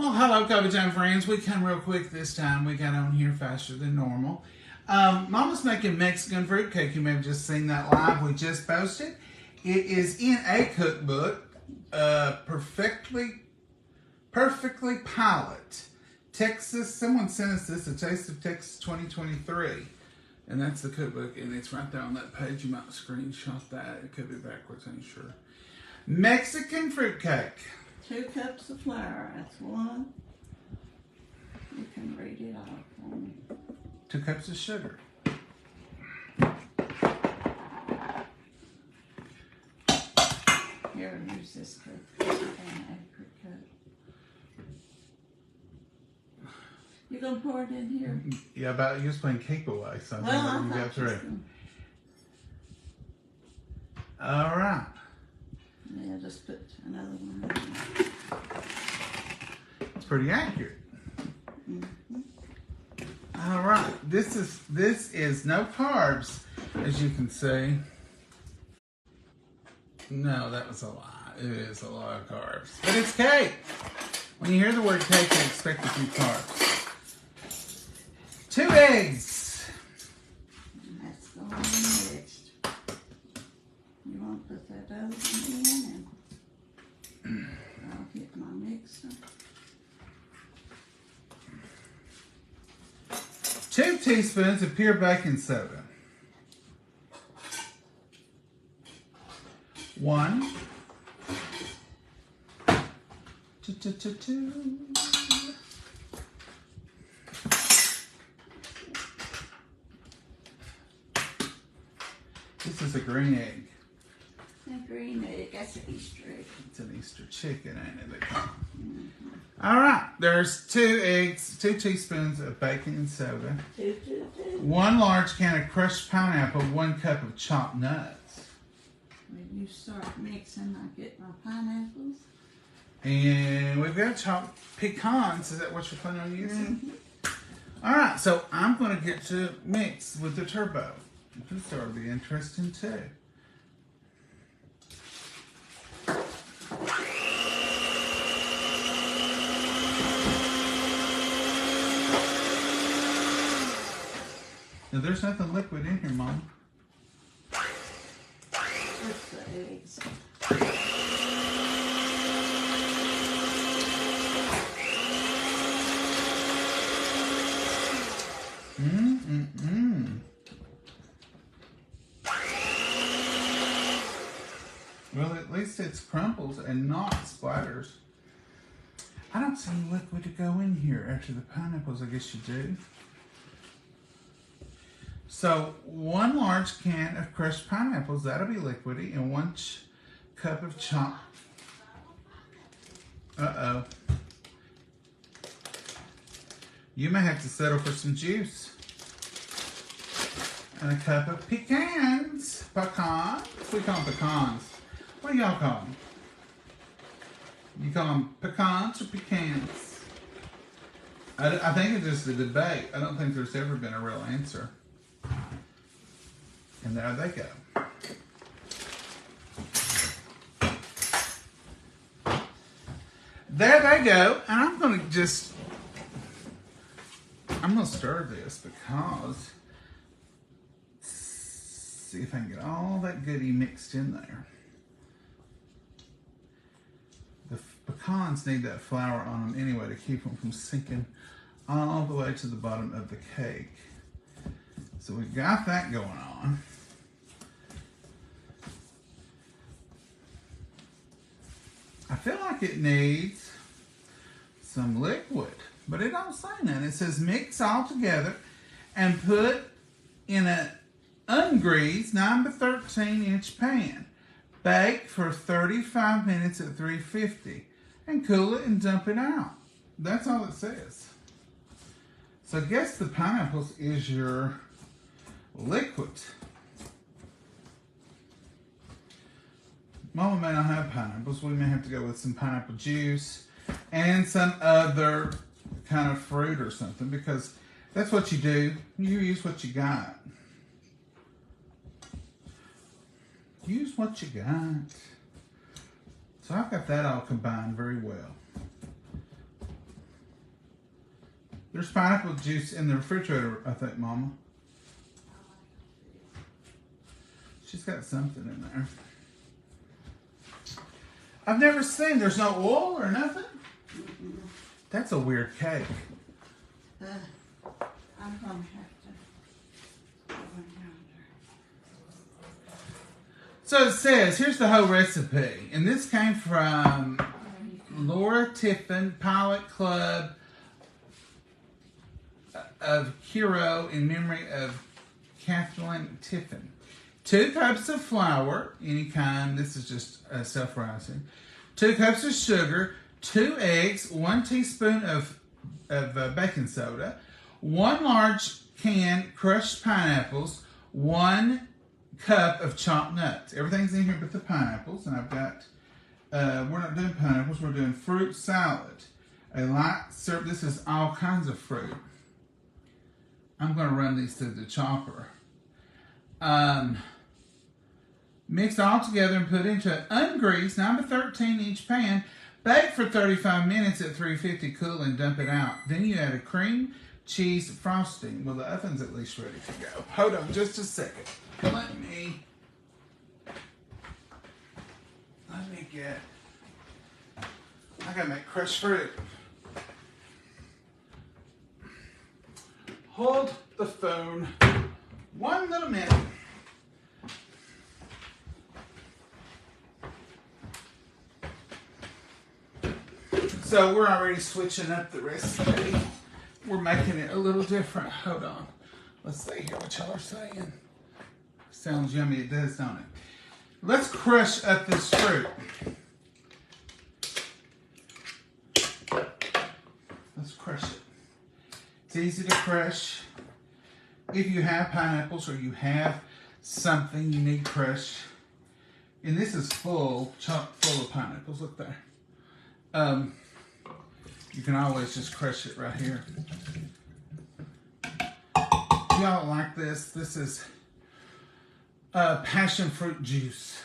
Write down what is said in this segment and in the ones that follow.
Well, hello, Coffee Time friends. We come real quick this time. We got on here faster than normal. Mama's making Mexican fruitcake. You may have just seen that live. We just posted. It is in a cookbook, Perfectly Pilot, Texas. Someone sent us this, A Taste of Texas 2023. And that's the cookbook, and it's right there on that page. You might screenshot that. It could be backwards, I ain't sure. Mexican fruitcake. 2 cups of flour, that's 1. You can read it off for me. 2 cups of sugar. Here, use this cup. And acre cup. You gonna pour it in here? Yeah, but you was playing Cake Away, so Well, I think you got through. All right. Yeah, just put another one in. It's pretty accurate. Mm-hmm. All right. This is no carbs, as you can see. No, that was a lie. It is a lot of carbs, but it's cake. When you hear the word cake, you expect a few carbs. 2 eggs. And that's going mixed. You want to put that other one in, and I'll get my mixer. 2 teaspoons of pure baking soda. 1. 2. This is a green egg. A green egg, that's an Easter egg. It's an Easter chicken, ain't it? They call it. All right, there's 2 eggs, 2 teaspoons of baking soda, 1 large can of crushed pineapple, 1 cup of chopped nuts. When you start mixing, I get my pineapples. And we've got chopped pecans. Is that what you're planning on using? All right, so I'm going to get to mix with the turbo. This ought to be interesting too. Now, there's nothing liquid in here, Mom. Just the eggs. Well, at least it's crumbles and not splatters. I don't see any liquid to go in here after the pineapples. I guess you do. So 1 large can of crushed pineapples, that'll be liquidy, and 1 cup of chopped. Uh-oh. You may have to settle for some juice. And a cup of pecans. Pecans? We call them pecans. What do y'all call them? You call them pecans or pecans? I think it's just a debate. I don't think there's ever been a real answer. And there they go. There they go. And I'm going to stir this because, see if I can get all that goodie mixed in there. The pecans need that flour on them anyway to keep them from sinking all the way to the bottom of the cake. So we've got that going on. I feel like it needs some liquid, but it don't say that. It says mix all together and put in an ungreased 9 to 13 inch pan. Bake for 35 minutes at 350 and cool it and dump it out. That's all it says. So I guess the pineapples is your liquid. Mama may not have pineapples. We may have to go with some pineapple juice and some other kind of fruit or something, because that's what you do. You use what you got. Use what you got. So I've got that all combined very well. There's pineapple juice in the refrigerator, I think, Mama. She's got something in there. I've never seen. There's no oil or nothing. That's a weird cake. I'm gonna have to go yonder. So it says, here's the whole recipe, and this came from Laura Tiffin, Pilot Club of Hero in memory of Kathleen Tiffin. 2 cups of flour, any kind. This is just self-rising. 2 cups of sugar, 2 eggs, 1 teaspoon of baking soda, 1 large can crushed pineapples, 1 cup of chopped nuts. Everything's in here but the pineapples, and I've got. We're not doing pineapples. We're doing fruit salad. A light syrup. This is all kinds of fruit. I'm going to run these through the chopper. Mix all together and put into an ungreased 9-13 inch pan. Bake for 35 minutes at 350, cool, and dump it out. Then you add a cream cheese frosting. Well, the oven's at least ready to go. Hold on just a second. Let me get. I gotta make crushed fruit. Hold the phone 1 little minute. So we're already switching up the recipe. We're making it a little different. Hold on. Let's see here what y'all are saying. Sounds yummy. It does, don't it? Let's crush up this fruit. Let's crush it. It's easy to crush. If you have pineapples or you have something you need crushed. And this is chock full of pineapples. Look there. You can always just crush it right here. Y'all like this? This is passion fruit juice.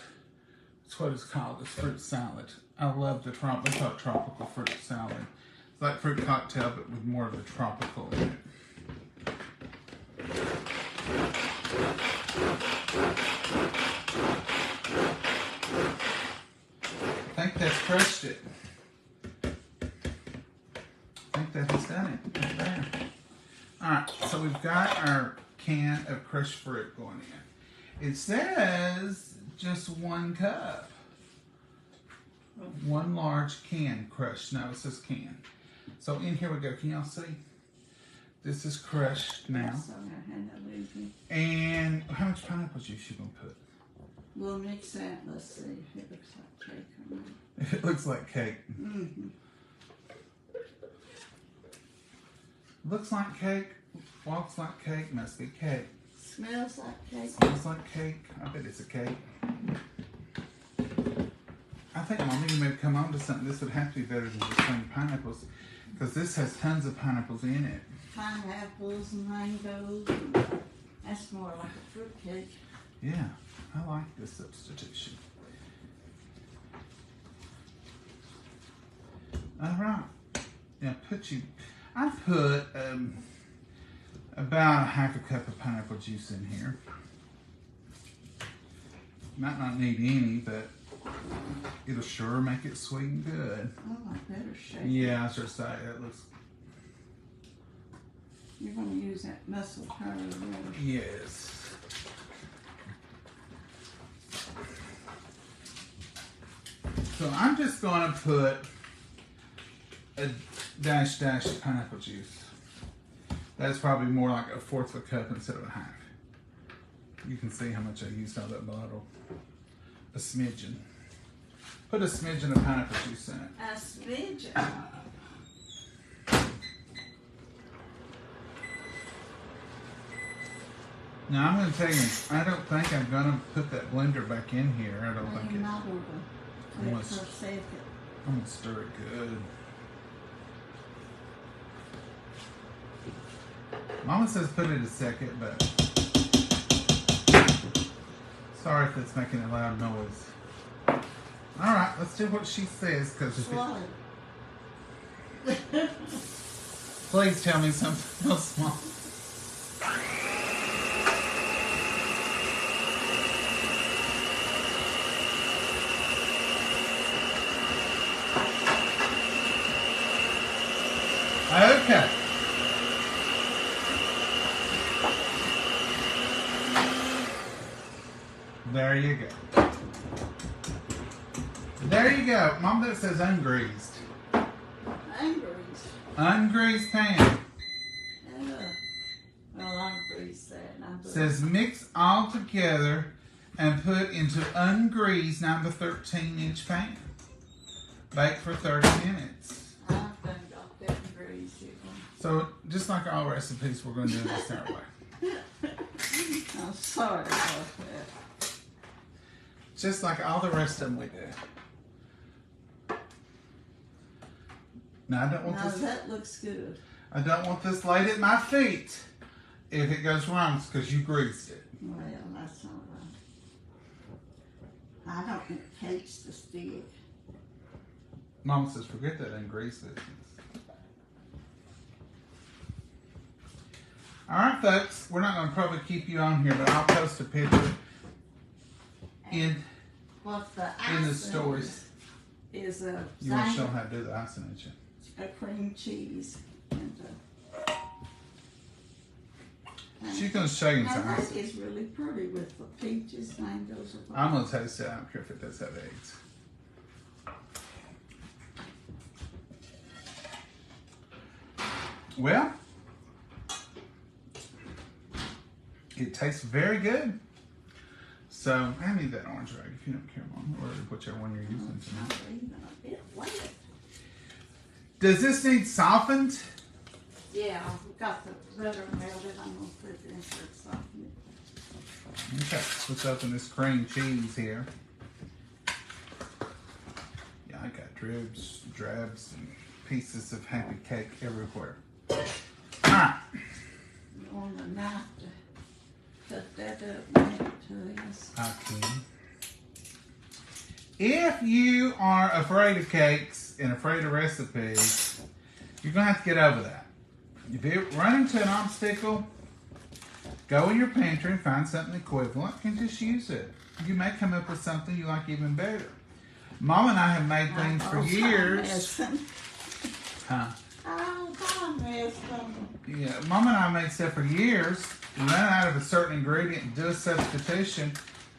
That's what it's called. It's fruit salad. I love the tropical fruit salad. It's like fruit cocktail, but with more of the tropical in it. I think that's crushed it. I think that has done it right there. Alright, so we've got our can of crushed fruit going in. It says just 1 cup. 1 large can crushed. No, it says can. So in here we go. Can y'all see? This is crushed now. And how much pineapple juice you gonna put? We'll mix that. Let's see if it looks like cake or not. If it looks like cake. Mm-hmm. Looks like cake, walks like cake, must be cake. Smells like cake. Smells like cake. I bet it's a cake. I think Mama, you may come on to something. This would have to be better than just plain pineapples, because this has tons of pineapples in it. Pineapples and mangoes. That's more like a fruit cake. Yeah, I like this substitution. All right. Now I put about 1/2 cup of pineapple juice in here. Might not need any, but it'll sure make it sweet and good. Oh, I better shake. Yeah, I was just saying that looks. You're going to use that muscle power really. Yes. So I'm just going to put a dash of pineapple juice. That's probably more like 1/4 cup instead of 1/2. You can see how much I used out of that bottle. A smidgen. Put a smidgen of pineapple juice in it. A smidgen. Now I'm going to tell you, I don't think I'm going to put that blender back in here. I don't think it. Not over. I'm Wait for a second. I'm going to stir it good. Mama says put it a second, but sorry if it's making a loud noise. All right, let's do what she says, because if Swallow. Please tell me something real small. Okay. There you go. There you go. Mom, that says ungreased. Ungreased. Ungreased pan. Well, I grease that. And I put Says mix all together and put into ungreased 9 to 13-inch pan. Bake for 30 minutes. I think I didn't grease it. So, just like all recipes, we're going to do this our way. I'm sorry about that. Just like all the rest of them we do. Now, I don't want No, this. that looks good. I don't want this laid at my feet. If it goes wrong, it's because you greased it. Well, that's all right. I don't want cakes to stick. Mama says, forget that ungreased business. All right, folks. We're not going to probably keep you on here, but I'll post a picture in What's the in the icing stories. is a You want to show them how to do the icing, ain't you? a cream cheese and She's going to show you now some that icing. is really pretty with the peaches, mangoes. I'm going to taste it. I don't care if it does have eggs. Well, it tastes very good. So, I need that orange rag if you don't care, Mom, or whichever one you're using It's tonight. not even a bit wet. Does this need softened? Yeah, we got the butter melted. I'm gonna put it in for something. Okay, let's open this cream cheese here. Yeah, I got drabs, and pieces of happy cake everywhere. Alright, You want a knife to cut that up and give it to us. I can. If you are afraid of cakes and afraid of recipes, you're going to have to get over that. If you run into an obstacle, go in your pantry and find something equivalent and just use it. You may come up with something you like even better. Mom and I have made things for years. Huh? Yeah, Mom and I made stuff for years. We ran out of a certain ingredient, do a substitution,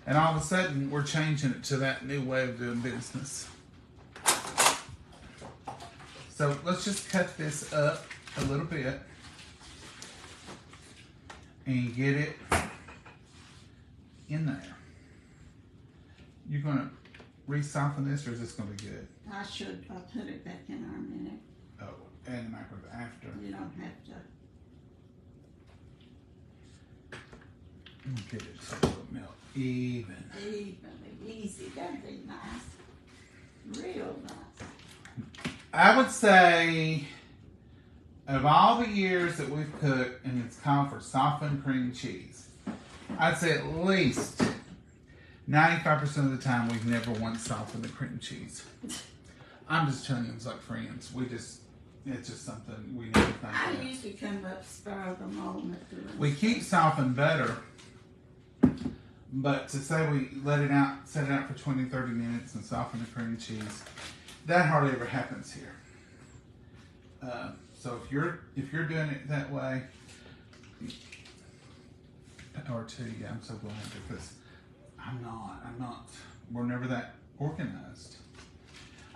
and all of a sudden we're changing it to that new way of doing business. So let's just cut this up a little bit and get it in there. You're gonna re-soften this, or is this gonna be good? I'll put it back in our minute. Oh, and the microwave after. You don't have to. Get it so it'll melt even. Evenly, easy. That'd be nice. Real nice. I would say, of all the years that we've cooked, and it's called for softened cream cheese, I'd say at least 95% of the time we've never once softened the cream cheese. I'm just telling you, it's like friends. It's just something we never think I of. usually come up spur of the moment. We keep softened better, but to say we set it out for 20, 30 minutes and soften the cream cheese, that hardly ever happens here. So if you're doing it that way, or two, yeah, I'm so glad, because I'm not. We're never that organized.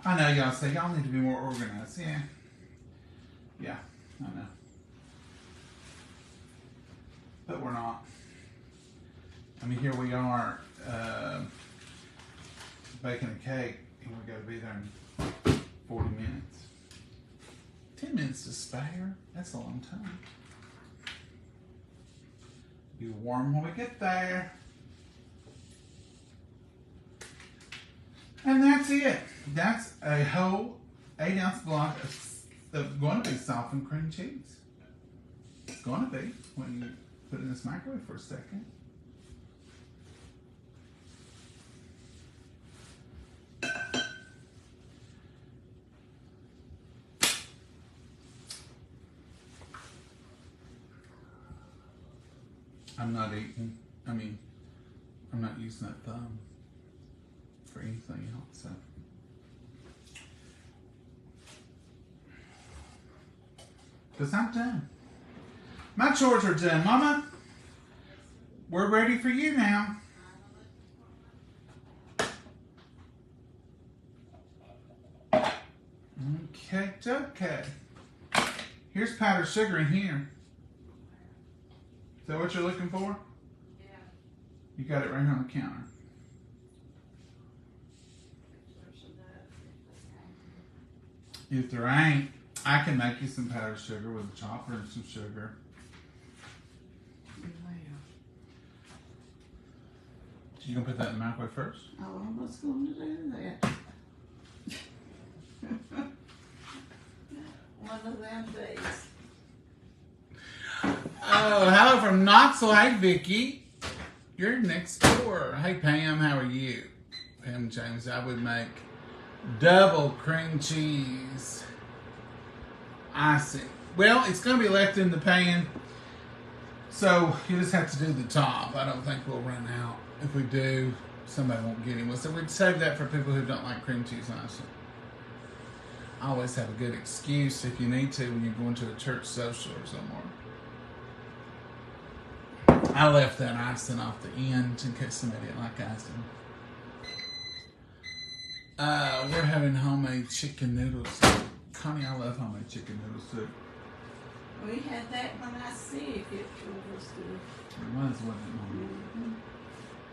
I know y'all say y'all need to be more organized. Yeah, I know. But we're not. I mean, here we are baking a cake, and we got to be there in 40 minutes. 10 minutes to spare. That's a long time. Be warm when we get there. And that's it. That's a whole 8-ounce block of going to be softened cream cheese. It's going to be when you put it in this microwave for a second. I'm not eating. I mean, I'm not using that thumb for anything else. So. Because I'm done. My chores are done. Mama, we're ready for you now. Okay. Here's powdered sugar in here. Is that what you're looking for? Yeah. You got it right here on the counter. If there ain't, I can make you some powdered sugar with a chopper and some sugar. You gonna put that in the microwave first? Oh, I was going to do that. One of them days. Oh, hello from Knoxville. Hey, Vicky. You're next door. Hey, Pam, how are you? Pam James, I would make double cream cheese icing. Well, it's going to be left in the pan, so you just have to do the top. I don't think we'll run out. If we do, somebody won't get him. So we'd save that for people who don't like cream cheese icing. I always have a good excuse if you need to when you're going to a church social or somewhere. I left that icing off the end in case somebody didn't like icing. We're having homemade chicken noodle soup. Connie, I love homemade chicken noodle soup. We had that when I see it was good. It was, wasn't it, Mama? Mm-hmm.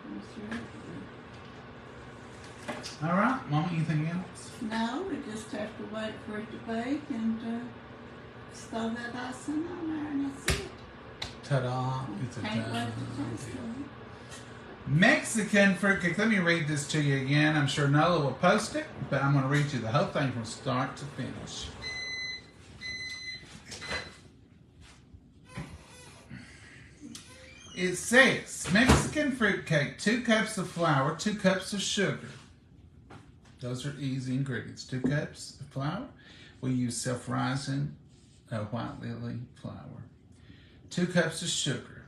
It was really good. All right, Mama, anything else? No, we just have to wait for it to bake and throw that icing on there and that's it. Ta-da, it's a Can't wait done to taste deal. it. Mexican fruitcake. Let me read this to you again. I'm sure Nola will post it, but I'm going to read you the whole thing from start to finish. It says, Mexican fruitcake, 2 cups of flour, 2 cups of sugar. Those are easy ingredients. 2 cups of flour. We use self-rising white lily flour. 2 cups of sugar.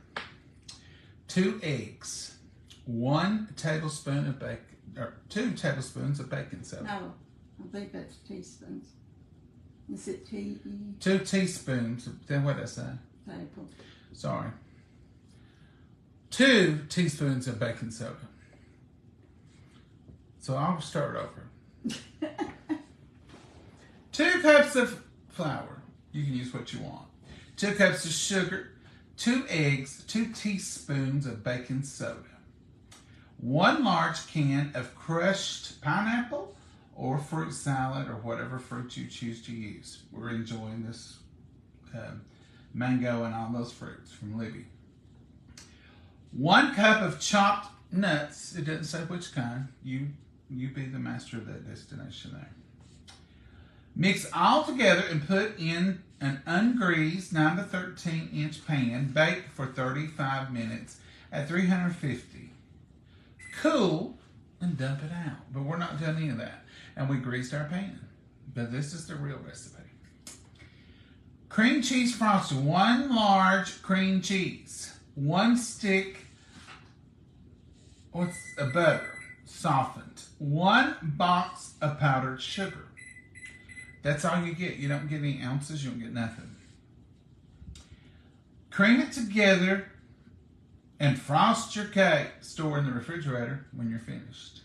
2 eggs. 1 tablespoon of bacon, or 2 tablespoons of baking soda. No, I think that's teaspoons. Is it tea? 2 teaspoons. Then what did I say? Table. Sorry. 2 teaspoons of baking soda. So I'll start over. 2 cups of flour. You can use what you want. 2 cups of sugar. 2 eggs. 2 teaspoons of baking soda. 1 large can of crushed pineapple or fruit salad or whatever fruit you choose to use. We're enjoying this mango and all those fruits from Libby. 1 cup of chopped nuts. It doesn't say which kind. You be the master of that destination there. Mix all together and put in an ungreased 9 to 13 inch pan. Bake for 35 minutes at 350. Cool and dump it out. But we're not doing any of that. And we greased our pan. But this is the real recipe. Cream cheese frosting. 1 large cream cheese. 1 stick of butter, softened. 1 box of powdered sugar. That's all you get. You don't get any ounces. You don't get nothing. Cream it together and frost your cake. Store in the refrigerator when you're finished.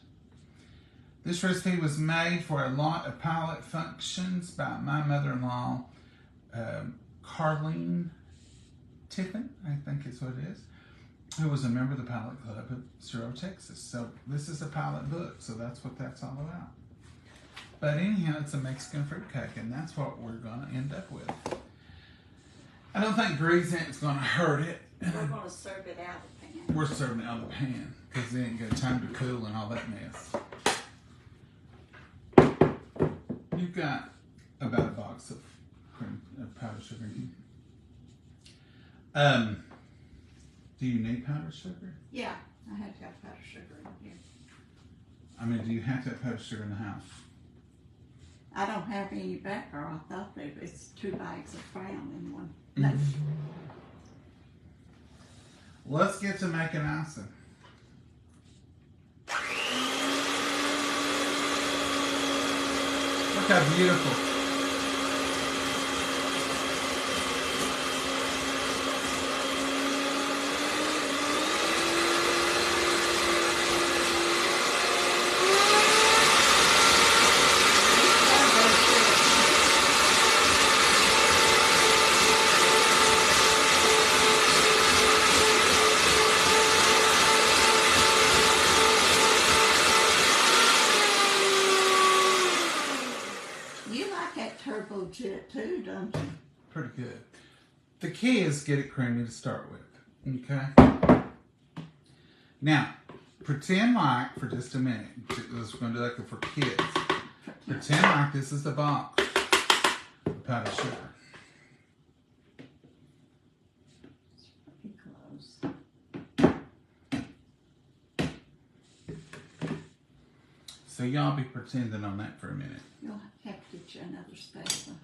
This recipe was made for a lot of pilot functions by my mother-in-law, Carlene Tiffin, I think is what it is, who was a member of the Pilot Club of Cero, Texas. So this is a pilot book, so that's what that's all about. But anyhow, it's a Mexican fruitcake, and that's what we're going to end up with. I don't think greasing it's going to hurt it. We're going to serve it out of the pan. We're serving it out of the pan because it ain't got time to cool and all that mess. You've got about a box of powdered sugar in here. Do you need powdered sugar? Yeah, I had to have powdered sugar in here. I mean, do you have to have powdered sugar in the house? I don't have any backer. I thought there was 2 bags of Crown in one. No. Let's get to making icing. Look how beautiful. Turbojet too, don't you? Pretty good. The key is get it creamy to start with. Okay? Now, pretend like for just a minute. We're going to do like for kids. Pretend like this is the box of powdered sugar. Pretty close. So y'all be pretending on that for a minute. You'll have to get you another spatula.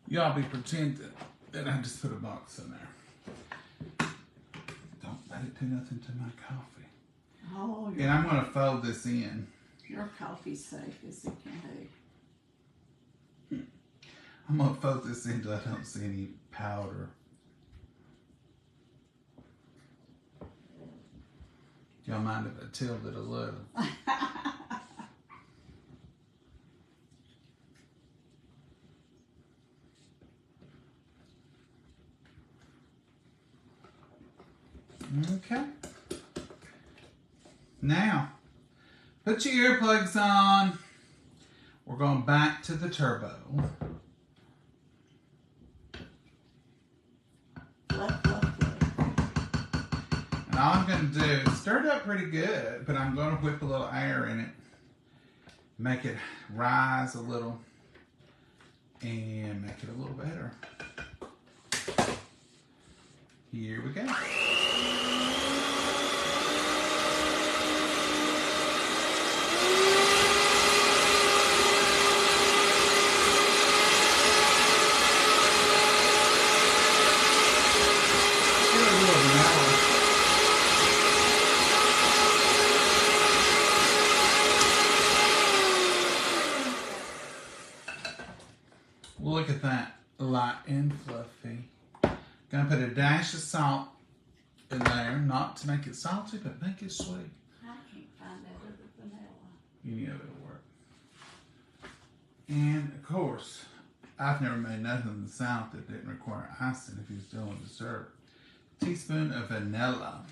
Y'all be pretending that I just put a box in there. Don't let it do nothing to my coffee. Oh, And I'm going to fold this in. your coffee's safe as it can be. I'm going to fold this in until I don't see any powder. Y'all mind if I tilt it a little? Okay. Now, put your earplugs on. We're going back to the turbo. Fluff, fluff, fluff. And all I'm going to do is stir it up pretty good, but I'm going to whip a little air in it. Make it rise a little. And make it a little better. Here we go. Look at that, light and fluffy. Gonna put a dash of salt in there, not to make it salty, but make it sweet. I can't find that other vanilla. Any of it'll work. And of course, I've never made nothing in the South that didn't require icing if you're still on dessert. Teaspoon of vanilla.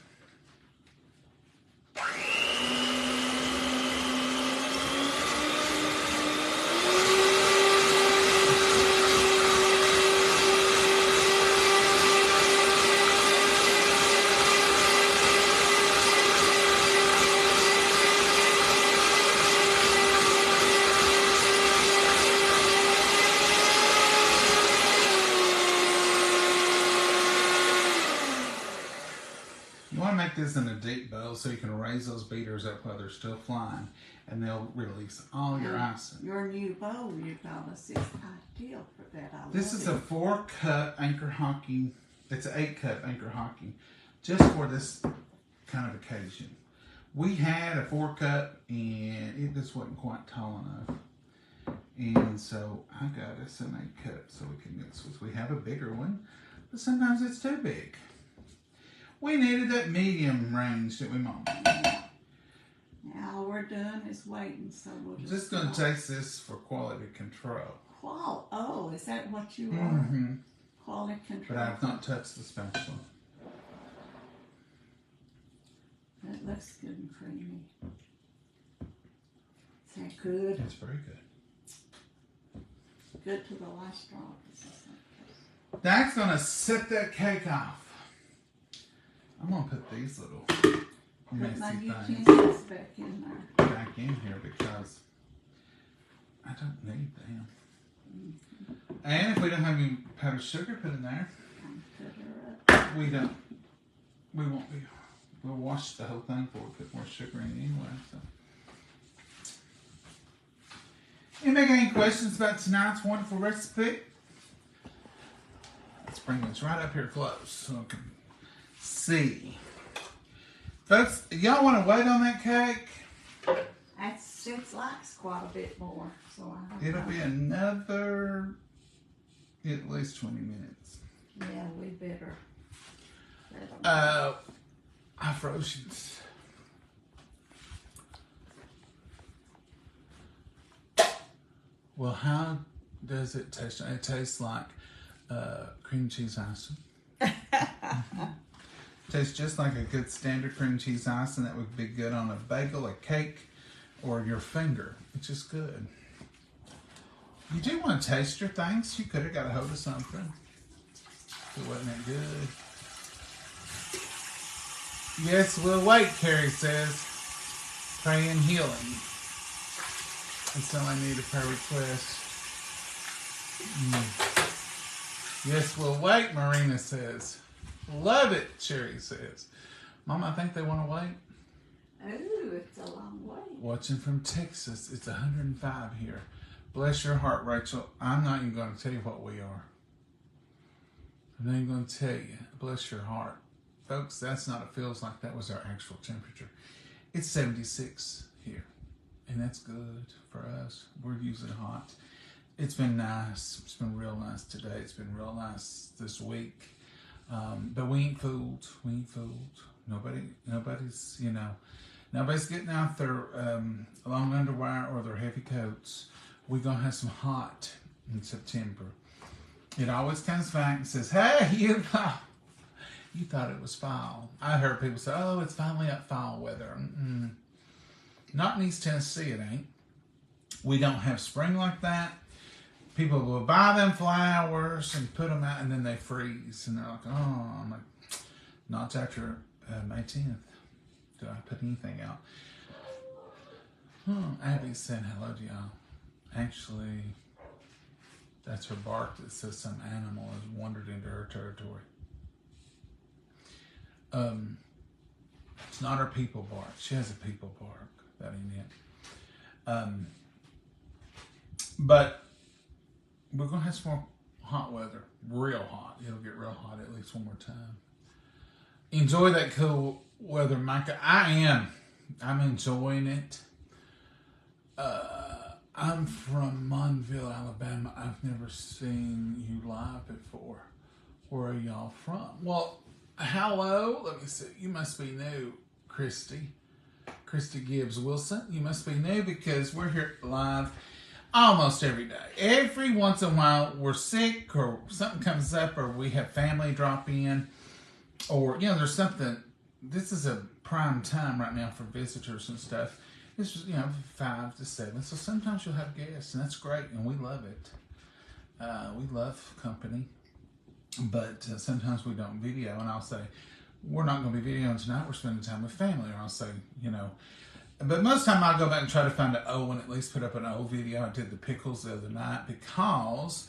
You want to make this in a deep bowl so you can raise those beaters up while they're still flying, and they'll release all your icing. Your new bowl you got us is ideal for that. This is a 4-cup Anchor Hocking. It's an 8-cup Anchor Hocking, just for this kind of occasion. We had a 4-cup, and it just wasn't quite tall enough. And so I got us an 8-cup so we can mix with. We have a bigger one, but sometimes it's too big. We needed that medium range that we want. Now all we're doing is waiting, so we'll I'm just... just going to taste this for quality control. Oh, is that what you are? Mm-hmm. Quality control. But I've not touched the spatula. That looks good and creamy. Is that good? It's very good. Good to the last drop. That's going to set that cake off. I'm going to put these little messy Put my things utensils back in there. back in here because I don't need them. And if we don't have any powdered sugar put in there, Put her up. we won't be, we'll wash the whole thing before we put more sugar in anyway. So. Anybody got any questions about tonight's wonderful recipe? Let's bring this right up here close so I can see. Folks, y'all want to wait on that cake? It likes quite a bit more, so I don't It'll know. be another at least 20 minutes. Yeah, we better. I froze. Well, how does it taste? It tastes like cream cheese icing. Tastes just like a good standard cream cheese icing that would be good on a bagel, a cake, or your finger. It's just good. You do want to taste your things. You could have got a hold of something. It wasn't that good. Yes, we'll wait, Carrie says. Pray and healing. That's all I need, a prayer request. Yes, we'll wait, Marina says. Love it, Sherry says. Mom, I think they want to wait. Oh, it's a long way. Watching from Texas. It's 105 here. Bless your heart, Rachel. I'm not even going to tell you what we are. I'm not even going to tell you. Bless your heart. Folks, that's not, it feels like that was our actual temperature. It's 76 here. And that's good for us. We're using hot. It's been nice. It's been real nice today. It's been real nice this week. But we ain't fooled. We ain't fooled. Nobody's, nobody's getting out their long underwear or their heavy coats. We're going to have some hot in September. It always comes back and says, hey, you thought it was fall. I heard people say, oh, it's finally up fall weather. Not in East Tennessee, it ain't. We don't have spring like that. People will buy them flowers and put them out, and then they freeze. And they're like, oh, I'm like, not after May 10th do I put anything out. Abby said hello to y'all. Actually, that's her bark that says some animal has wandered into her territory. It's not her people bark. She has a people bark. That ain't it. But we're going to have some more hot weather. Real hot. It'll get real hot at least one more time. Enjoy that cool weather, Micah. I am. I'm enjoying it. I'm from Monville, Alabama. I've never seen you live before. Where are y'all from? Well, hello. Let me see. You must be new, Christy Gibbs Wilson. You must be new because we're here live almost every day. Every once in a while, we're sick or something comes up or we have family drop in or, there's something. This is a prime time right now for visitors and stuff. It's just, 5 to 7. So sometimes you'll have guests and that's great and we love it. We love company. But sometimes we don't video and I'll say, we're not going to be videoing tonight. We're spending time with family. Or I'll say, But most of the time I'll go back and try to find an old one, at least put up an old video. I did the pickles the other night because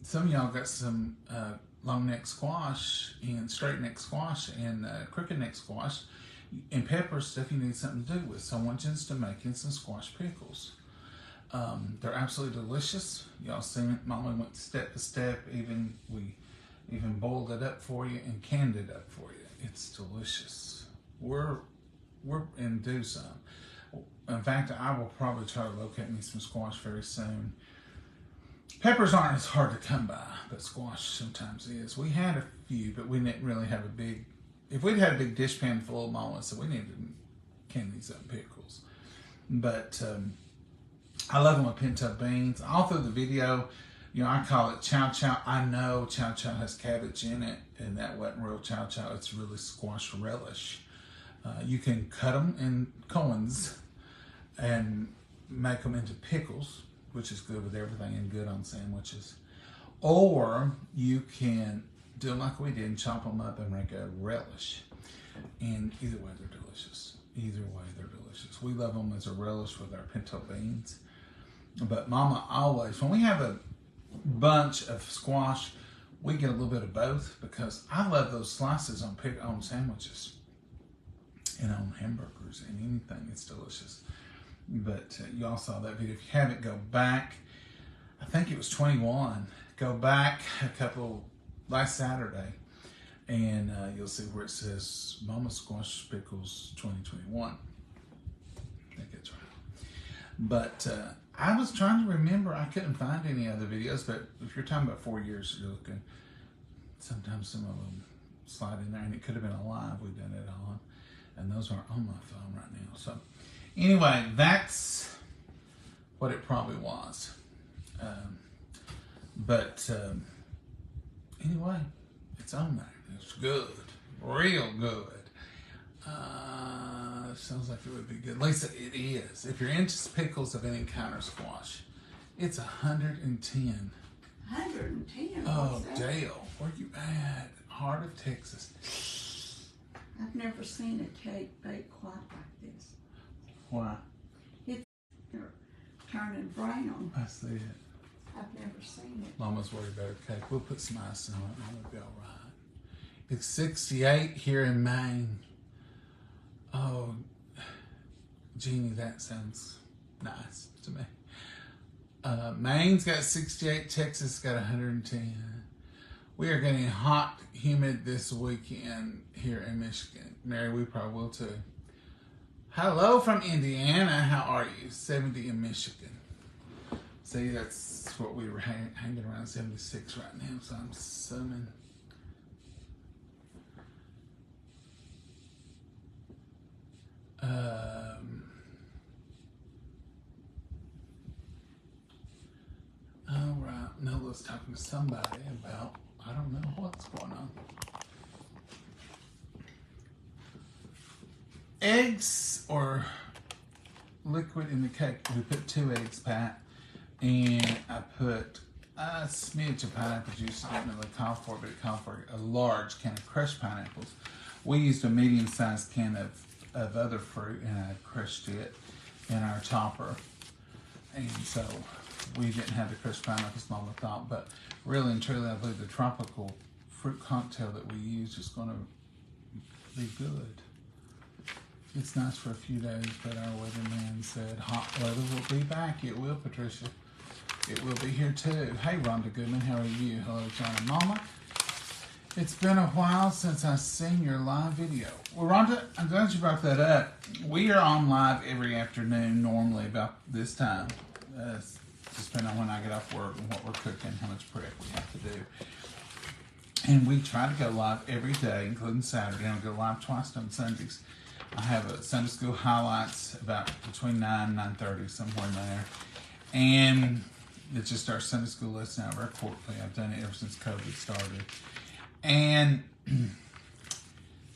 some of y'all got some long neck squash and straight neck squash and crooked neck squash and pepper stuff you need something to do with. So I want you to make some squash pickles. They're absolutely delicious. Y'all seen it. Mama went step to step. We even boiled it up for you and canned it up for you. It's delicious. We're and do some. In fact, I will probably try to locate me some squash very soon. Peppers aren't as hard to come by, but squash sometimes is. We had a few, but we didn't really have a big. If we'd had a big dishpan full of Mama, so we needed to can these up pickles. But I love them with pinto beans. All through the video, I call it chow chow. I know chow chow has cabbage in it, and that wasn't real chow chow. It's really squash relish. You can cut them in cones and make them into pickles, which is good with everything and good on sandwiches. Or you can do them like we did and chop them up and make a relish. And either way, they're delicious. We love them as a relish with our pinto beans. But Mama always, when we have a bunch of squash, we get a little bit of both because I love those slices on sandwiches and on hamburgers and anything. It's delicious. But you all saw that video. If you haven't, go back. I think it was 21. Go back last Saturday And you'll see where it says Mama Squash Pickles 2021. I think that's right. But I was trying to remember. I couldn't find any other videos. But if you're talking about 4 years, you're looking. Sometimes some of them slide in there, and it could have been a live we've done it on. And those aren't on my phone right now. So anyway, that's what it probably was. Anyway, it's on there. It's good. Real good. Sounds like it would be good. Lisa, it is. If you're into pickles of any kind or squash, it's 110. 110? Oh, Dale, where you at? Heart of Texas. I've never seen a cake baked quite like this. Why? It's turning brown. I see it. I've never seen it. Mama's worried about her cake. We'll put some ice on it and it'll be all right. It's 68 here in Maine. Oh, Jeannie, that sounds nice to me. Maine's got 68, Texas got 110. We are getting hot, humid this weekend here in Michigan. Mary, we probably will too. Hello from Indiana. How are you? 70 in Michigan. See, that's what we were hanging around 76 right now, so I'm assuming. All right, Nola's talking to somebody about, I don't know what's going on. Eggs or liquid in the cake. We put 2 eggs, Pat, and I put a smidge of pineapple juice. I didn't really call for it, but it called for a large can of crushed pineapples. We used a medium-sized can of other fruit, and I crushed it in our chopper. And so we didn't have the crushed pineapples, Mama thought, but really and truly, I believe the tropical fruit cocktail that we use is going to be good. It's nice for a few days, but our weatherman said hot weather will be back. It will, Patricia. It will be here too. Hey, Rhonda Goodman, how are you? Hello, John and Mama. It's been a while since I've seen your live video. Well, Rhonda, I'm glad you brought that up. We are on live every afternoon, normally about this time. Just depending on when I get off work and what we're cooking, how much prep we have to do. And we try to go live every day, including Saturday, and I'll go live twice on Sundays. I have a Sunday school highlights about between 9 and 9:30, somewhere in there. And it's just our Sunday school lesson out of our quarterly. I've done it ever since COVID started. And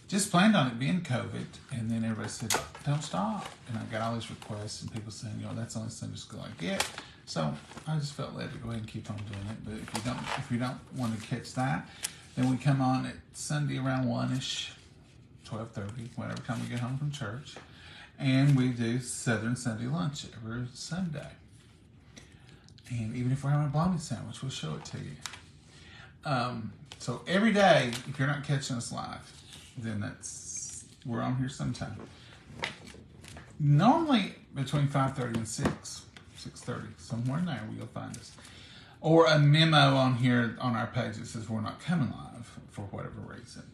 just planned on it being COVID. And then everybody said, don't stop. And I got all these requests and people saying, that's the only Sunday school I get. So I just felt led to go ahead and keep on doing it. But if you don't want to catch that, then we come on at Sunday around 1-ish. 12:30, whenever time we get home from church, and we do Southern Sunday lunch every Sunday. And even if we're having a bologna sandwich, we'll show it to you. So every day, if you're not catching us live, then we're on here sometime. Normally between 5:30 and 6:30, somewhere in there you'll find us, or a memo on here on our page that says we're not coming live for whatever reason.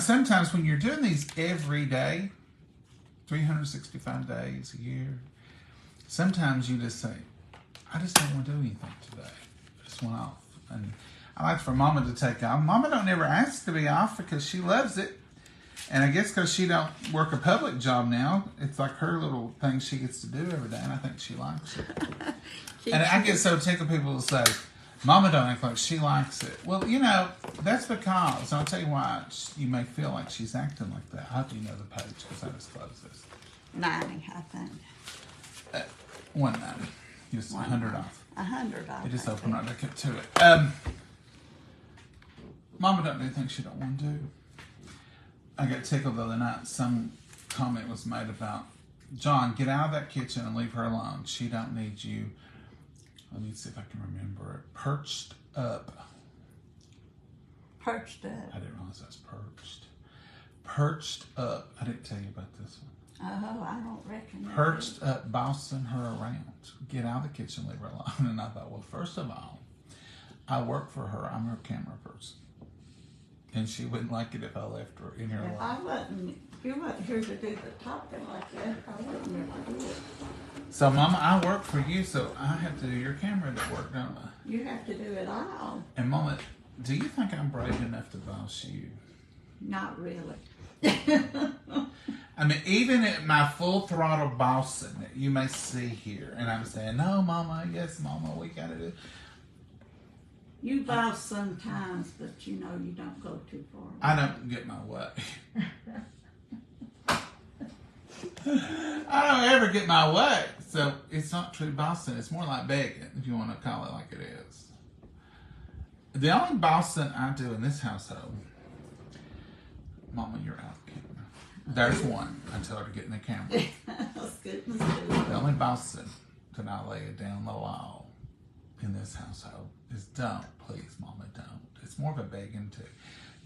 Sometimes when you're doing these every day, 365 days a year, sometimes you just say, I just don't want to do anything today. I just want off. And I like for Mama to take off. Mama don't ever ask to be off because she loves it. And I guess because she don't work a public job now, it's like her little thing she gets to do every day, and I think she likes it. And I get so tickled people will say, Mama don't act like she likes it. Well, that's because, I'll tell you why you may feel like she's acting like that. I hope you know the page because I disclosed this. 90, I think. 190. Just 100 off. 100 off. It just opened right back up to it. Mama don't do things she don't want to do. I got tickled the other night. Some comment was made about, John, get out of that kitchen and leave her alone. She don't need you. Let me see if I can remember it. Perched up. Perched up. I didn't realize that's perched. Perched up. I didn't tell you about this one. Oh, I don't reckon. Perched up, bossing her around. Get out of the kitchen, leave her alone. And I thought, well, first of all, I work for her. I'm her camera person. And she wouldn't like it if I left her in here alone. If you wasn't here to do the talking like that, I wouldn't ever do it. So, Mama, I work for you, so I have to do your camera to work, don't I? You have to do it all. And, Mama, do you think I'm brave enough to boss you? Not really. I mean, even at my full throttle bossing that you may see here, and I'm saying, no, Mama, yes, Mama, we got to do. You boss sometimes, but you know you don't go too far. I don't get my way. I don't ever get my way. So it's not true bossing. It's more like begging, if you want to call it like it is. The only bossing I do in this household, Mama, you're out of camera. There's one. I tell her to get in the camera. That's good. That's good. The only bossing that I lay it down the law in this household is don't, please, Mama, don't. It's more of a begging too.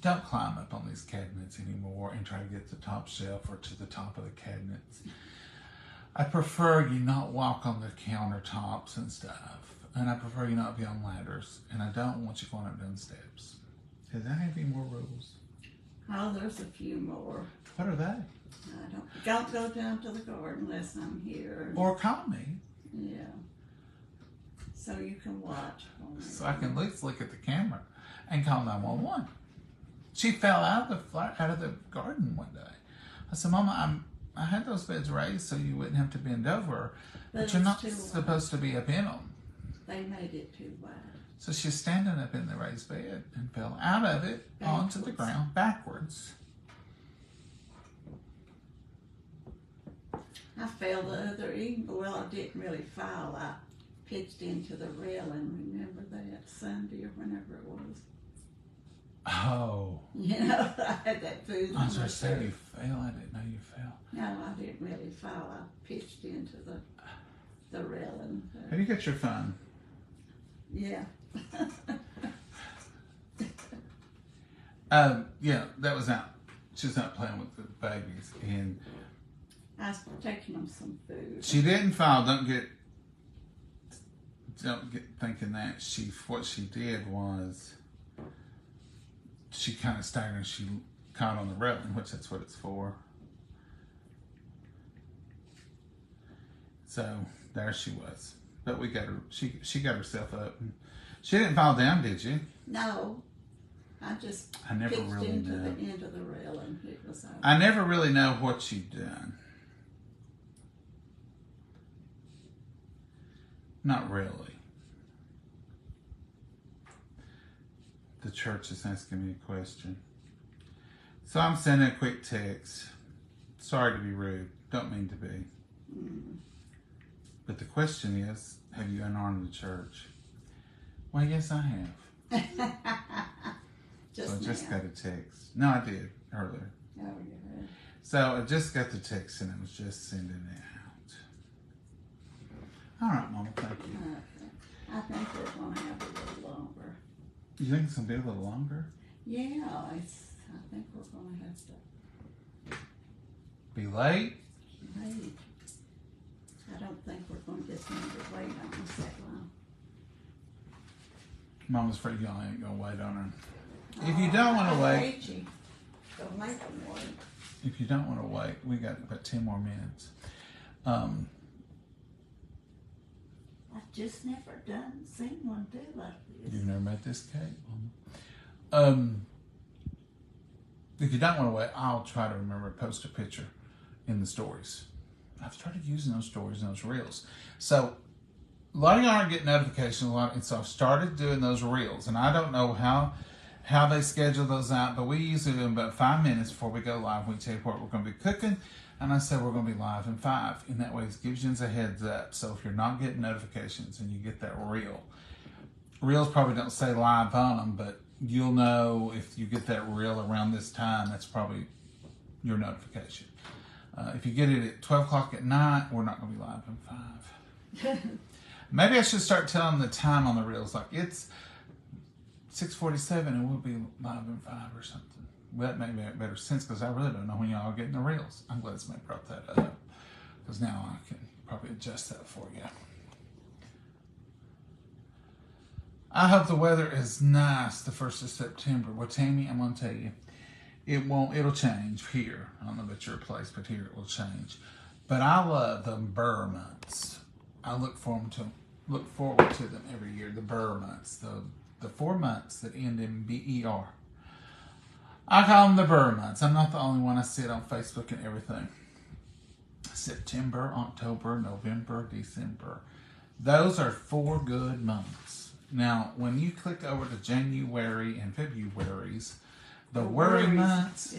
Don't climb up on these cabinets anymore and try to get to the top shelf or to the top of the cabinets. I prefer you not walk on the countertops and stuff. And I prefer you not be on ladders. And I don't want you going up them steps. Does that have any more rules? Oh, there's a few more. What are they? I don't go down to the garden unless I'm here. Or call me. Yeah. So you can watch for me. So I can at least look at the camera and call 911. She fell out of the garden one day. I said, Mama, I had those beds raised so you wouldn't have to bend over, but you're not supposed to be up in them. They made it too wide. So she's standing up in the raised bed and fell out of it onto the ground backwards. I fell the other evening. Well, I didn't really fall. I pitched into the railing. Remember that Sunday or whenever it was? Oh. You know, I had that food. I was just saying you fell. I didn't know you fell. No, I didn't really fall. I pitched into the railing. Have you got your phone? Yeah. Yeah, that was out. She's not playing with the babies, and I was taking them some food. she didn't fall. Don't get thinking that. What she did was she kind of staggered and she caught on the railing, which that's what it's for. So there she was. But we got her. She got herself up. She didn't fall down, did you? No, I never pitched really into know. the end of the railing. It was over. I never really know what you've done. Not really. The church is asking me a question. So I'm sending a quick text. Sorry to be rude. Don't mean to be. But the question is, have you unarmed the church? Well, yes, I have. So I just got a text. No, I did earlier. Oh, you heard. So I just got the text and I was just sending it out. All right, Mama, thank you. I think we're going to have a little longer. You think it's going to be a little longer? Yeah, I think we're going to have to Be late? wait. I don't think we're going to get somebody to wait on us that long. Mama's afraid y'all ain't going to wait on her. If you don't want to wait, Don't make them wait. if you don't want to wait, we got about 10 more minutes. I've just never seen one do like this. You've never met this Kate, Mama. If you don't want to wait, I'll try to remember to post a picture in the stories. I've started using those stories and those reels. So a lot of y'all aren't getting notifications and so I've started doing those reels, and I don't know how they schedule those out, but we usually do them about 5 minutes before we go live. We tell you what we're going to be cooking, and I said we're going to be live in 5, and that way it gives you a heads up. So if you're not getting notifications and you get that reel, reels probably don't say live on them, but you'll know if you get that reel around this time, that's probably your notification. If you get it at 12 o'clock at night, we're not going to be live in 5. Maybe I should start telling the time on the reels, like it's 6:47 and we'll be live in 5 or something. Well, that may make better sense because I really don't know when y'all are getting the reels. I'm glad somebody brought that up because now I can probably adjust that for you. I hope the weather is nice the 1st of September. Well, Tammy, I'm going to tell you, it'll change here. I don't know about your place, but here it will change. But I love the Burr months. I look forward to them every year. The Burr months, the 4 months that end in BER. I call them the Burr months. I'm not the only one. I see it on Facebook and everything. September, October, November, December. Those are 4 good months. Now, when you click over to January and February's, the worry months,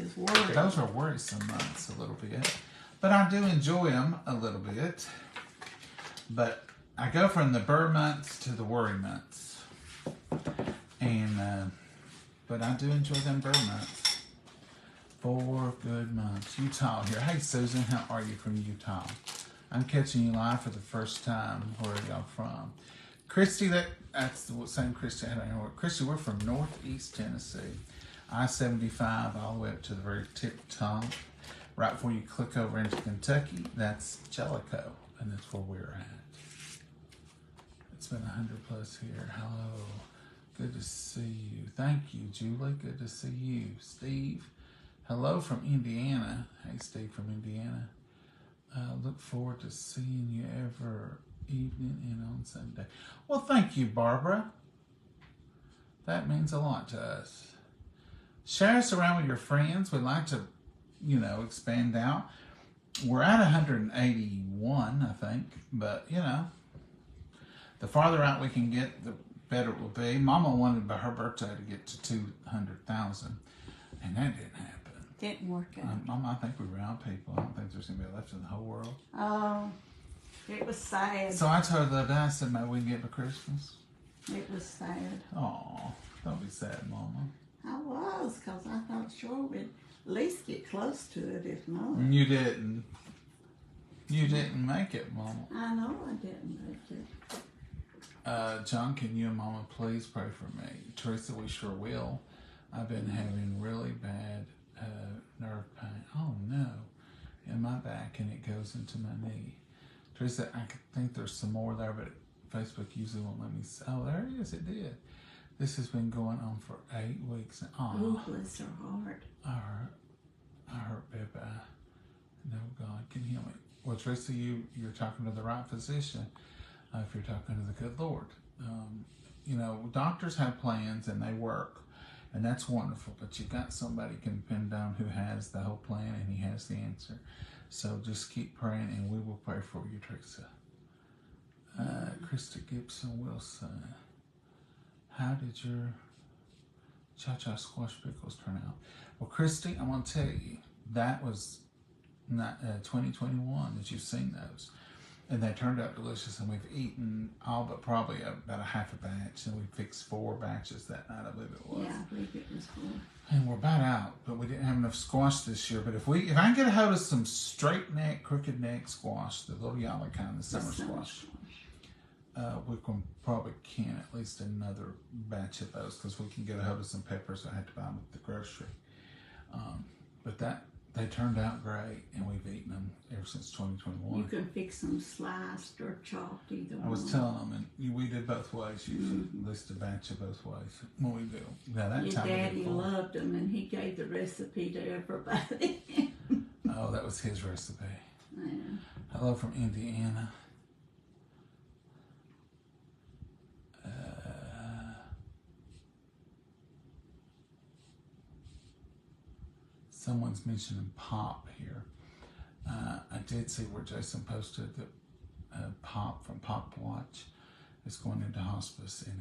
those are worrisome months a little bit. But I do enjoy them a little bit. But I go from the Burr months to the worry months. And, but I do enjoy them Burr months. 4 good months. Utah here. Hey, Susan, how are you from Utah? I'm catching you live for the first time. Where are y'all from? Christy, that's the same Christy. I don't know. Christy, we're from Northeast Tennessee. I-75 all the way up to the very tip top. Right before you click over into Kentucky, that's Jellicoe. And that's where we're at. It's been 100 plus here. Hello. Good to see you. Thank you, Julie. Good to see you. Steve. Hello from Indiana. Hey, Steve from Indiana. Look forward to seeing you every evening and on Sunday. Well, thank you, Barbara. That means a lot to us. Share us around with your friends. We'd like to, expand out. We're at 181, I think. But, the farther out we can get, the better it will be. Mama wanted by her birthday to get to 200,000. And that didn't happen. Didn't work out. Mama, I think we ran people. I don't think there's anybody left in the whole world. Oh, it was sad. So I told her the other day, I said, maybe we can get by Christmas. It was sad. Oh, don't be sad, Mama. I was, because I thought sure we'd at least get close to it, if not. You didn't. You didn't make it, Mama. I know I didn't make it. John, can you and Mama please pray for me? Teresa, we sure will. I've been having really bad nerve pain. Oh no, in my back, and it goes into my knee. Teresa, I think there's some more there, but Facebook usually won't let me. Oh, there it is. It did. This has been going on for 8 weeks. Oh, bless her heart. I hurt bad bad. No, God can heal me. Well, Teresa, you're talking to the right physician. If you're talking to the good Lord, doctors have plans and they work. And that's wonderful, but you got somebody you can depend on who has the whole plan and he has the answer. So just keep praying and we will pray for you, Teresa. Krista Gibson Wilson. How did your cha-cha squash pickles turn out? Well, Christy, I'm going to tell you, that was not 2021 that you've seen those. And they turned out delicious, and we've eaten all but probably about a half a batch, and we fixed 4 batches that night, I believe it was. Yeah, I believe it was 4. And we're about out, but we didn't have enough squash this year. But if I can get a hold of some straight neck, crooked neck squash, the little yellow kind, the summer squash, we probably can at least another batch of those, because we can get a hold of some peppers. I had to buy them at the grocery. But they turned out great, and we've eaten them ever since 2021. You can fix them sliced or chopped, either one. I was telling them, and we did both ways. You should list a batch of both ways. Well, we do. Now, that your time daddy loved them, and he gave the recipe to everybody. Oh, that was his recipe. Yeah. Hello from Indiana. Someone's mentioning Pop here. I did see where Jason posted that Pop from Pop Watch is going into hospice, and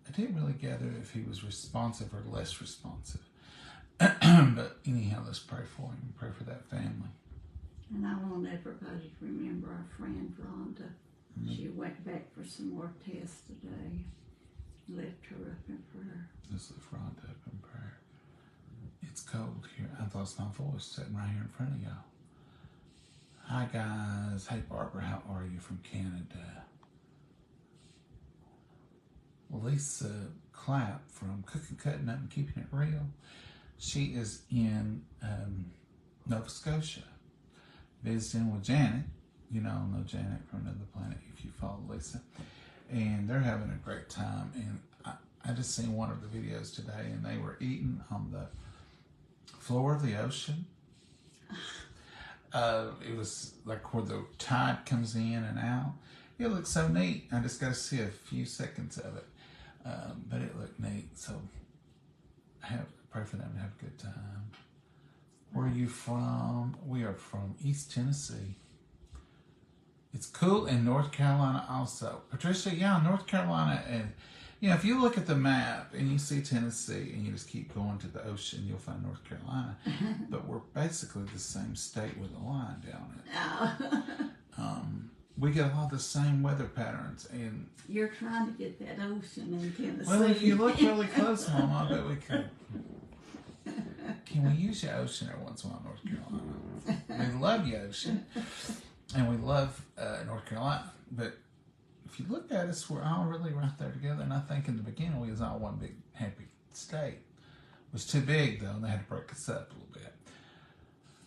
I didn't really gather if he was responsive or less responsive. But anyhow, let's pray for him, pray for that family. And I want everybody to remember our friend Rhonda. Mm-hmm. She went back for some more tests today. Lift her up in prayer. Let's lift Rhonda up in prayer. It's cold here. I lost my voice sitting right here in front of y'all. Hi guys. Hey Barbara, how are you from Canada? Lisa Clapp from Cooking, Cutting Up and Keeping It Real. She is in Nova Scotia visiting with Janet. You know Janet from another planet if you follow Lisa. and they're having a great time. And I just seen one of the videos today, and they were eating on the floor of the ocean. It was like where the tide comes in and out. It looked so neat. I just got to see a few seconds of it, but it looked neat. So pray for them to have a good time. Where are you from? We are from East Tennessee. It's cool in North Carolina also. Patricia, yeah, North Carolina. And, you know, if you look at the map and you see Tennessee and you just keep going to the ocean, you'll find North Carolina. But we're basically the same state with a line down it. Oh. We get a lot of the same weather patterns. And You're trying to get that ocean in Tennessee. well, if you look really close, Mama, I bet we could. Can we use your ocean every once in a while, North Carolina? We love your ocean. And we love North Carolina, but if you look at us, we're all really right there together. And I think in the beginning we was all one big happy state. It was too big though, and they had to break us up a little bit.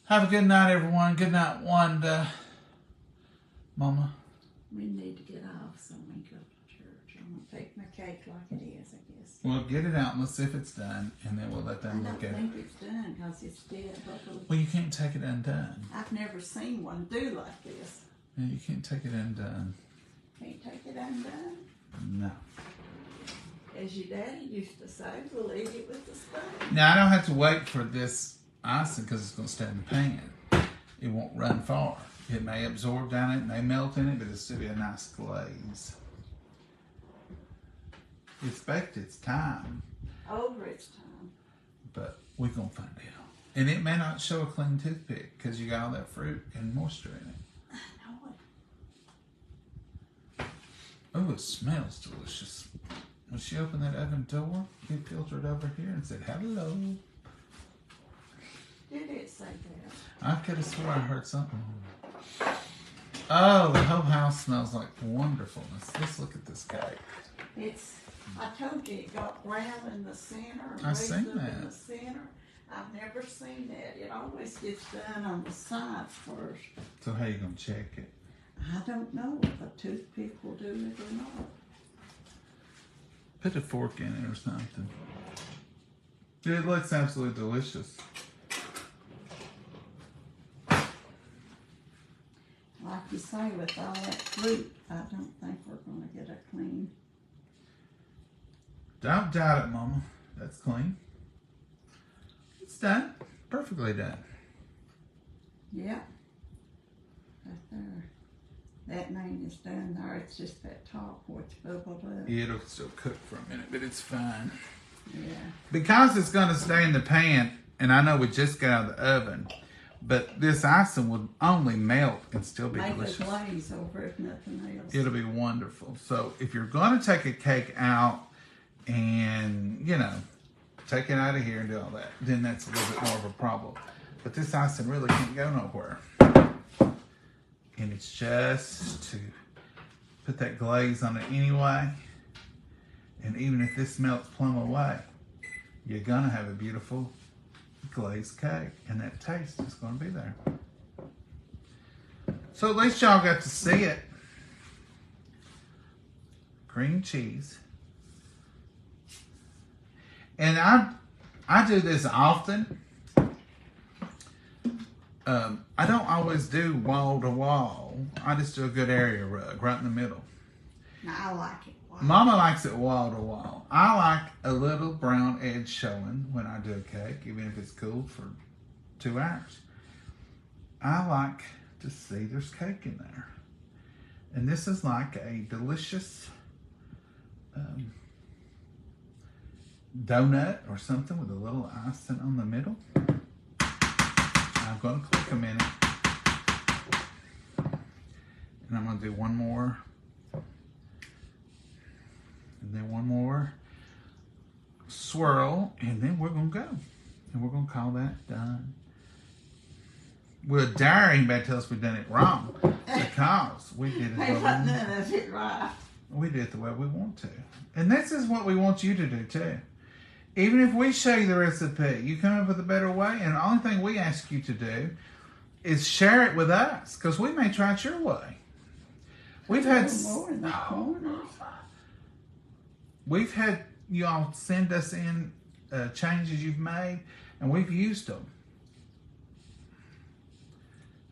Have a good night, everyone. Good night, Wanda. Mama. We need to get off so we can go to church. I'm gonna take my cake like it is, I guess. Well, get it out and let's see if it's done, and then we'll let them I look don't at it. think it's done because it's dead. Well, you can't take it undone. I've never seen one do like this. Yeah, you can't take it undone. Can't take it undone. No. As your daddy used to say, we'll eat it with the spoon. Now, I don't have to wait for this icing because it's going to stay in the pan. It won't run far. It may absorb down it, it may melt in it, but it'll still be a nice glaze. It's baked its time, Over its time. but we're going to find out. And it may not show a clean toothpick because you got all that fruit and moisture in it. I know it. Oh, it smells delicious. When she opened that oven door, it filtered over here and said, hello. Did it say that? I could have swore I heard something. Oh, the whole house smells like wonderfulness. Let's look at this cake. I told you it got brown in the center. I seen raised up that. in the center. I've never seen that. It always gets done on the sides first. So how you going to check it? I don't know if a toothpick will do it or not. Put a fork in it or something. It looks absolutely delicious. Like you say, with all that fruit, I don't think we're going to get a clean. Don't doubt it, Mama. That's clean. It's done. Perfectly done. Yeah. Right there. That main is done there. It's just that top what's bubbled up. It'll still cook for a minute, but it's fine. Yeah. Because it's going to stay in the pan, and I know we just got out of the oven, but this icing will only melt and still be Make delicious. a glaze over if nothing else. It'll be wonderful. So if you're going to take a cake out and, you know, take it out of here and do all that, then that's a little bit more of a problem. But this icing really can't go nowhere. And it's just to put that glaze on it anyway. And even if this melts plumb away, you're going to have a beautiful glazed cake. And that taste is going to be there. So at least y'all got to see it. Cream cheese. And I do this often. I don't always do wall to wall. I just do a good area rug right in the middle. No, I like it. Wow. Mama likes it wall to wall. I like a little brown edge showing when I do a cake, even if it's cooled for 2 hours. I like to see there's cake in there. And this is like a delicious donut or something with a little icing on the middle. I'm going to click a minute. And I'm going to do one more. And then one more swirl. And then we're going to go. And we're going to call that done. We'll dare anybody to tell us we've done it wrong. Because we did it the way we want None of it right. we do it the way we want to. And this is what we want you to do too. Even if we show you the recipe, you come up with a better way, and the only thing we ask you to do is share it with us, because we may try it your way. We've had more in the corners. We've had y'all send us in changes you've made, and we've used them.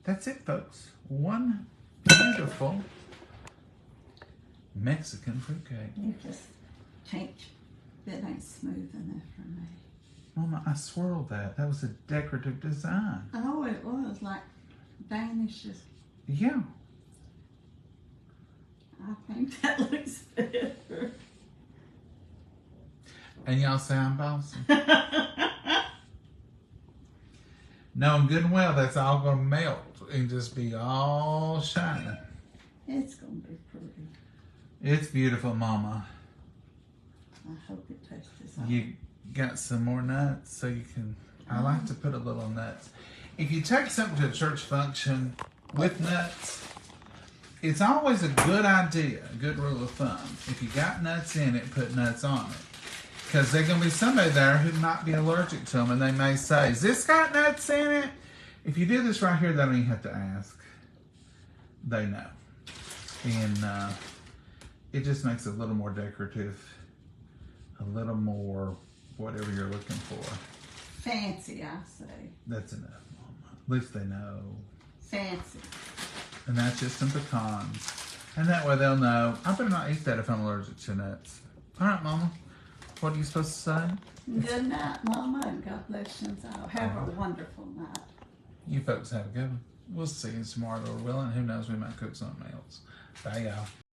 That's it, folks. One beautiful Mexican fruitcake. You just can't. That ain't smooth enough for me. Mama, I swirled that. That was a decorative design. Oh, it was like vanishes. Yeah. I think that looks better. And y'all say I'm bossy. Knowing good and well that's all going to melt and just be all shiny. It's going to be pretty. It's beautiful, Mama. I hope it tastes all. You got some more nuts so you can... I like to put a little nuts. If you take something to a church function with nuts, it's always a good idea, a good rule of thumb. If you got nuts in it, put nuts on it. Because there's going to be somebody there who might be allergic to them, and they may say, "Is this got nuts in it?" If you do this right here, they don't even have to ask. They know. And it just makes it a little more decorative, a little more whatever you're looking for. Fancy, I say. That's enough, Mama. At least they know. Fancy. And that's just some pecans. And that way they'll know, I better not eat that if I'm allergic to nuts. All right, Mama. What are you supposed to say? Good night, Mama, and God bless you all. Have a wonderful night. You folks have a good one. We'll see you tomorrow, Lord willing. Who knows, we might cook something else. Bye, y'all.